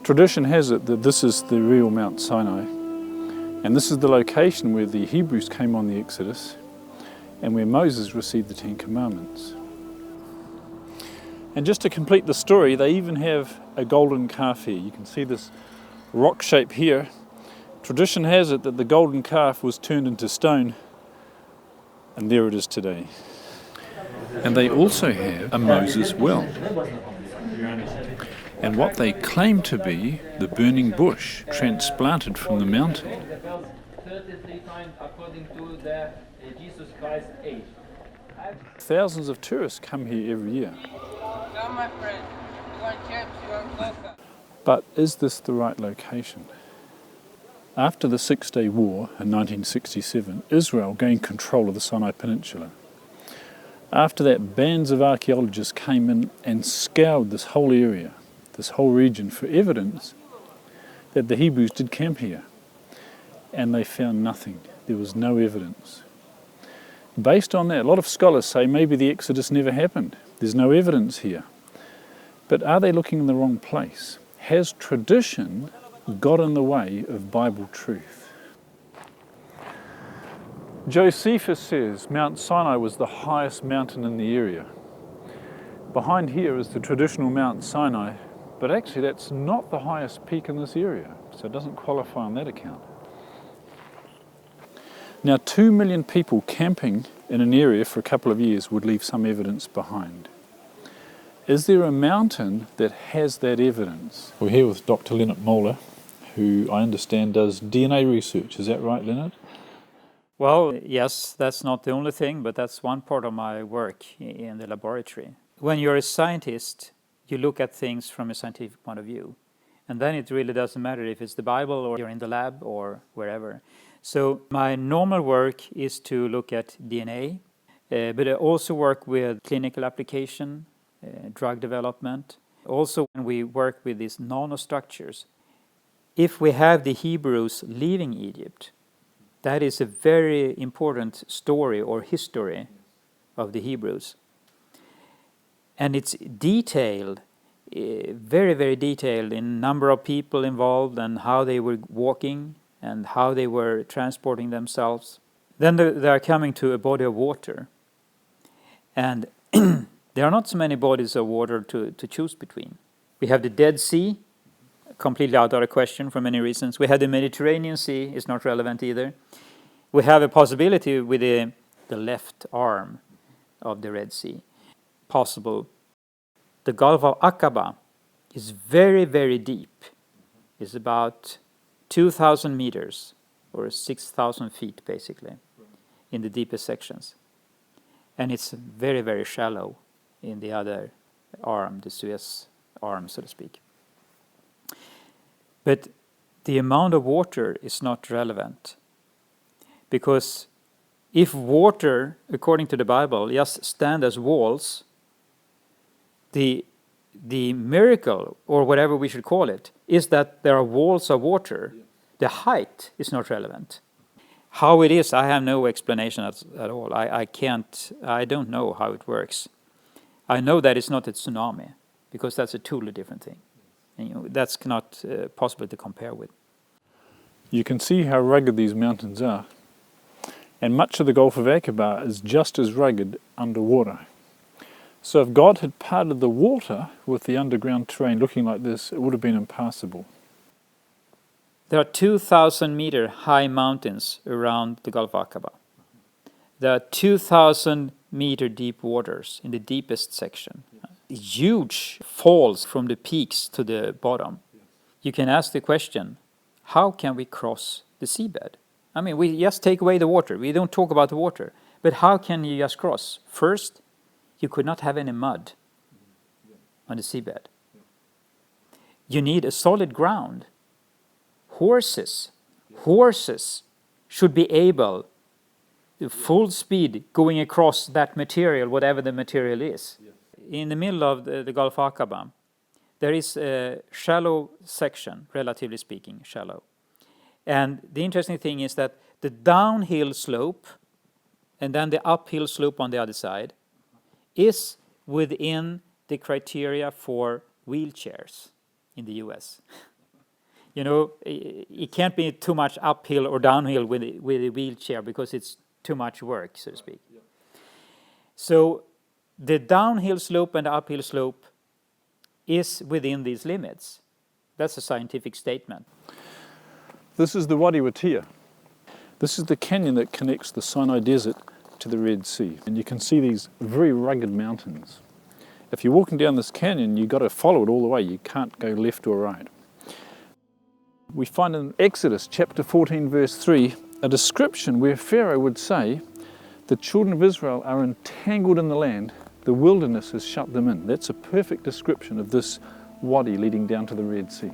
Tradition has it that this is the real Mount Sinai, and this is the location where the Hebrews came on the Exodus and where Moses received the Ten Commandments. And just to complete the story, they even have a golden calf here. You can see this rock shape here. Tradition has it that the golden calf was turned into stone, and there it is today. And they also have a Moses well, and what they claim to be the burning bush transplanted from the mountain. 33 times according to the Jesus Christ age. Thousands of tourists come here every year. Come, my friend. You want chips? You are welcome. But is this the right location? After the Six-Day War in 1967, Israel gained control of the Sinai Peninsula. After that, bands of archaeologists came in and scoured this whole area, this whole region, for evidence that the Hebrews did camp here. And they found nothing. There was no evidence. Based on that, a lot of scholars say maybe the Exodus never happened. There's no evidence here. But are they looking in the wrong place? Has tradition got in the way of Bible truth? Josephus says Mount Sinai was the highest mountain in the area. Behind here is the traditional Mount Sinai, but actually that's not the highest peak in this area, so it doesn't qualify on that account. Now, 2 million people camping in an area for a couple of years would leave some evidence behind. Is there a mountain that has that evidence? We're here with Dr. Lennart Moller, who I understand does DNA research. Is that right, Lennart? Well, yes, that's not the only thing, but that's one part of my work in the laboratory. When you're a scientist, you look at things from a scientific point of view. And then it really doesn't matter if it's the Bible or you're in the lab or wherever. So my normal work is to look at DNA, but I also work with clinical application, drug development. Also, when we work with these nanostructures, if we have the Hebrews leaving Egypt, that is a very important story or history of the Hebrews. And it's detailed, very, very detailed in number of people involved and how they were walking and how they were transporting themselves. Then they are coming to a body of water. And there are not so many bodies of water to choose between. We have the Dead Sea, completely out of the question for many reasons. We have the Mediterranean Sea, it's not relevant either. We have a possibility with the left arm of the Red Sea. Possible. The Gulf of Aqaba is very, very deep. It's about 2,000 meters, or 6,000 feet, basically, in the deepest sections. And it's very, very shallow in the other arm, the Suez arm, so to speak. But the amount of water is not relevant. Because if water, according to the Bible, just stand as walls, the miracle, or whatever we should call it, is that there are walls of water. The height is not relevant. How it is, I have no explanation at all. I don't know how it works. I know that it's not a tsunami, because that's a totally different thing. And, that's not possible to compare with. You can see how rugged these mountains are. And much of the Gulf of Aqaba is just as rugged underwater. So if God had parted the water with the underground terrain looking like this, it would have been impassable. There are 2,000 meter high mountains around the Gulf of Aqaba. There are 2,000 meter deep waters in the deepest section. Huge falls from the peaks to the bottom. You can ask the question, how can we cross the seabed? I mean, we just take away the water. We don't talk about the water. But how can you just cross? First, you could not have any mud on the seabed. You need a solid ground. Horses should be able, to full speed, going across that material, whatever the material is. In the middle of the Gulf of Aqaba, there is a shallow section, relatively speaking, shallow. And the interesting thing is that the downhill slope and then the uphill slope on the other side is within the criteria for wheelchairs in the US. You know, it can't be too much uphill or downhill with a wheelchair because it's too much work, so to speak. Yeah. So the downhill slope and the uphill slope is within these limits. That's a scientific statement. This is the Wadi Watia. This is the canyon that connects the Sinai Desert to the Red Sea. And you can see these very rugged mountains. If you're walking down this canyon, you've got to follow it all the way. You can't go left or right. We find in Exodus chapter 14 verse 3 a description where Pharaoh would say, the children of Israel are entangled in the land, the wilderness has shut them in. That's a perfect description of this wadi leading down to the Red Sea.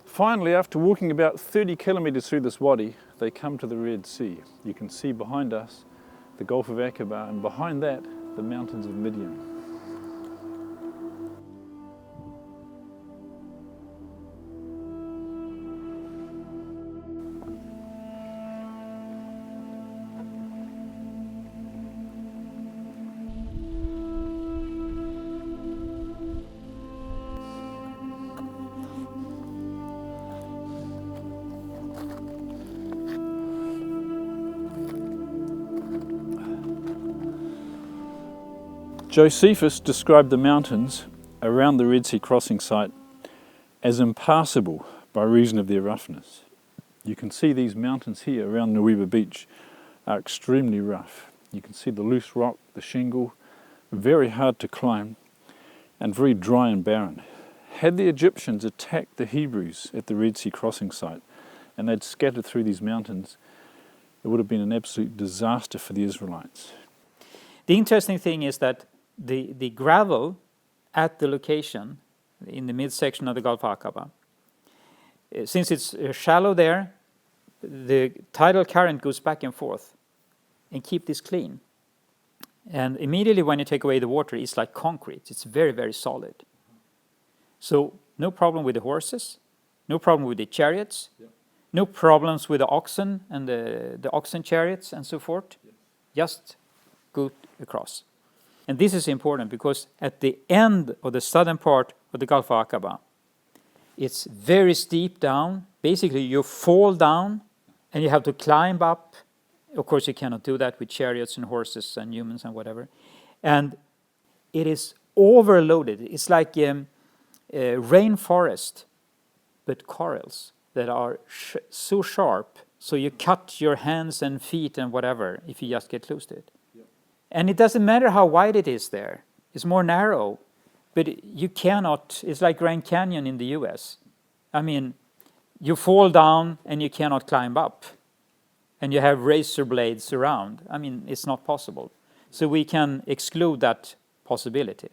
Finally, after walking about 30 kilometres through this wadi, they come to the Red Sea. You can see behind us the Gulf of Aqaba, and behind that, the mountains of Midian. Josephus described the mountains around the Red Sea crossing site as impassable by reason of their roughness. You can see these mountains here around Nuweiba Beach are extremely rough. You can see the loose rock, the shingle, very hard to climb and very dry and barren. Had the Egyptians attacked the Hebrews at the Red Sea crossing site and they'd scattered through these mountains, it would have been an absolute disaster for the Israelites. The interesting thing is that the gravel at the location in the midsection of the Gulf of Aqaba, since it's shallow there, the tidal current goes back and forth and keep this clean. And immediately when you take away the water, it's like concrete. It's very, very solid. So no problem with the horses, no problem with the chariots, no problems with the oxen and the oxen chariots and so forth. Just go across. And this is important because at the end of the southern part of the Gulf of Aqaba, it's very steep down. Basically, you fall down and you have to climb up. Of course, you cannot do that with chariots and horses and humans and whatever. And it is overloaded. It's like a rainforest, but corals that are so sharp, so you cut your hands and feet and whatever if you just get close to it. And it doesn't matter how wide it is there. It's more narrow. But you cannot, it's like Grand Canyon in the US. I mean, you fall down and you cannot climb up. And you have razor blades around. I mean, it's not possible. So we can exclude that possibility.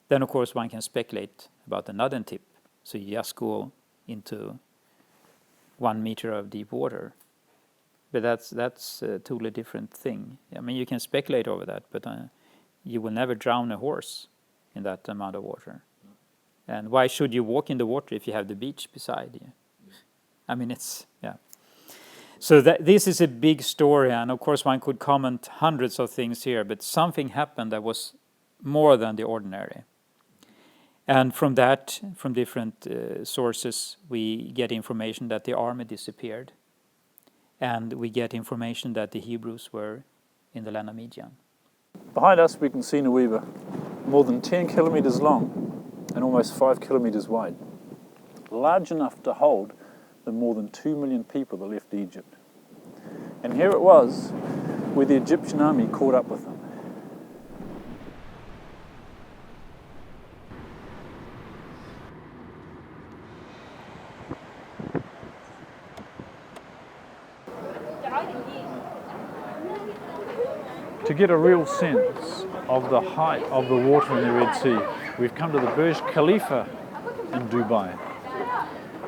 Then, of course, one can speculate about another tip. So you just go into 1 meter of deep water. But that's a totally different thing. I mean, you can speculate over that, but you will never drown a horse in that amount of water. And why should you walk in the water if you have the beach beside you? I mean, yeah. So this is a big story, and of course one could comment hundreds of things here, but something happened that was more than the ordinary. And from that, from different sources, we get information that the army disappeared. And we get information that the Hebrews were in the land of Midian. Behind us we can see Nuweiba, more than 10 kilometres long and almost 5 kilometres wide. Large enough to hold the more than 2 million people that left Egypt. And here it was, where the Egyptian army caught up with them. To get a real sense of the height of the water in the Red Sea. We've come to the Burj Khalifa in Dubai.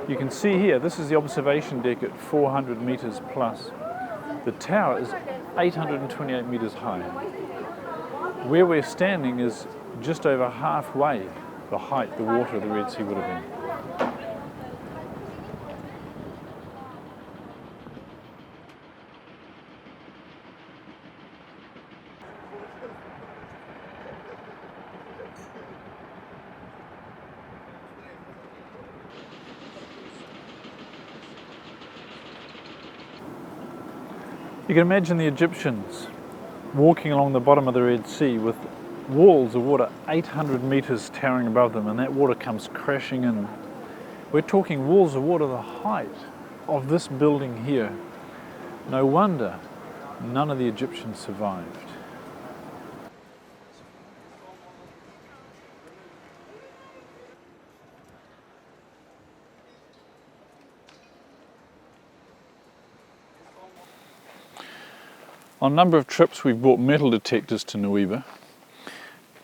You can see here, this is the observation deck at 400 meters plus. The tower is 828 meters high. Where we're standing is just over halfway the height the water of the Red Sea would have been. You can imagine the Egyptians walking along the bottom of the Red Sea with walls of water 800 meters towering above them, and that water comes crashing in. We're talking walls of water the height of this building here. No wonder none of the Egyptians survived. On a number of trips we've brought metal detectors to Nueva,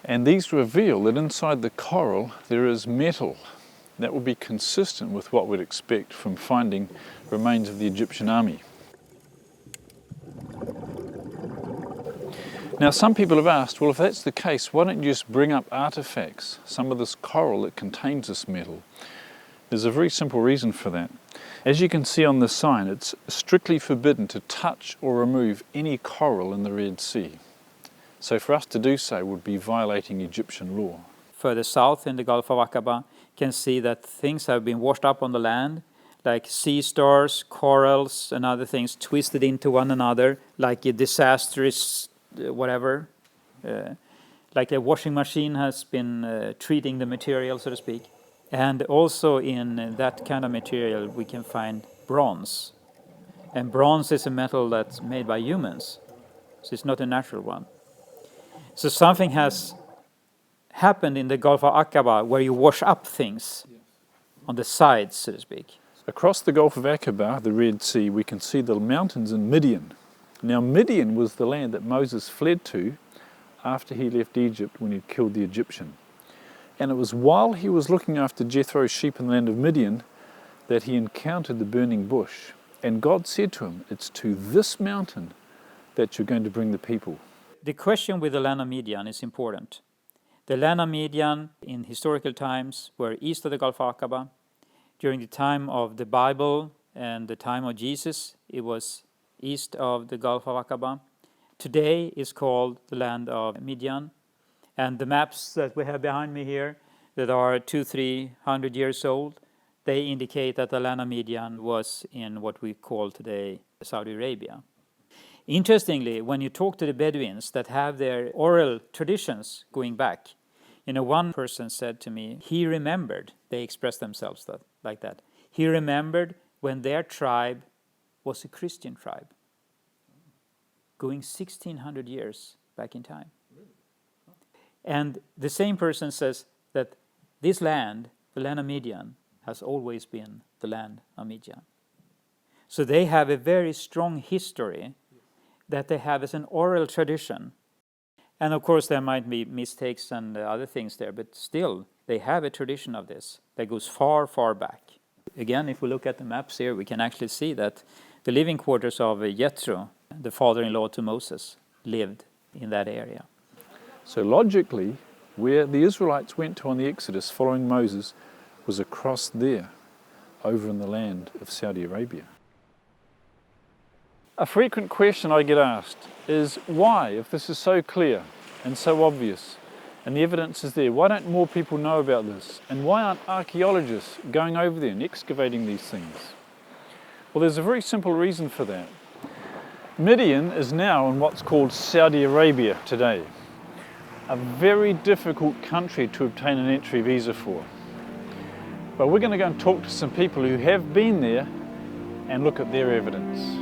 and these reveal that inside the coral there is metal that would be consistent with what we'd expect from finding remains of the Egyptian army. Now some people have asked, well, if that's the case, why don't you just bring up artifacts, some of this coral that contains this metal? There's a very simple reason for that. As you can see on the sign, it's strictly forbidden to touch or remove any coral in the Red Sea. So for us to do so would be violating Egyptian law. Further south in the Gulf of Aqaba, you can see that things have been washed up on the land, like sea stars, corals, and other things twisted into one another, like a disastrous whatever. Like a washing machine has been treating the material, so to speak. And also in that kind of material we can find bronze. And bronze is a metal that's made by humans, so it's not a natural one. So something has happened in the Gulf of Aqaba where you wash up things on the sides, so to speak. Across the Gulf of Aqaba, the Red Sea, we can see the mountains in Midian. Now Midian was the land that Moses fled to after he left Egypt when he'd killed the Egyptian. And it was while he was looking after Jethro's sheep in the land of Midian that he encountered the burning bush. And God said to him, it's to this mountain that you're going to bring the people. The question with the land of Midian is important. The land of Midian in historical times were east of the Gulf of Aqaba. During the time of the Bible and the time of Jesus, it was east of the Gulf of Aqaba. Today is called the land of Midian. And the maps that we have behind me here that are 200-300 years old, they indicate that the land of Midian was in what we call today Saudi Arabia. Interestingly, when you talk to the Bedouins that have their oral traditions going back, one person said to me, he remembered, they expressed themselves like that, he remembered when their tribe was a Christian tribe, going 1600 years back in time. And the same person says that this land, the land of Midian, has always been the land of Midian. So they have a very strong history that they have as an oral tradition. And of course there might be mistakes and other things there, but still they have a tradition of this that goes far, far back. Again, if we look at the maps here, we can actually see that the living quarters of Jethro, the father-in-law to Moses, lived in that area. So logically, where the Israelites went to on the Exodus following Moses was across there, over in the land of Saudi Arabia. A frequent question I get asked is why, if this is so clear and so obvious, and the evidence is there, why don't more people know about this? And why aren't archaeologists going over there and excavating these things? Well, there's a very simple reason for that. Midian is now in what's called Saudi Arabia today. A very difficult country to obtain an entry visa for. But we're going to go and talk to some people who have been there and look at their evidence.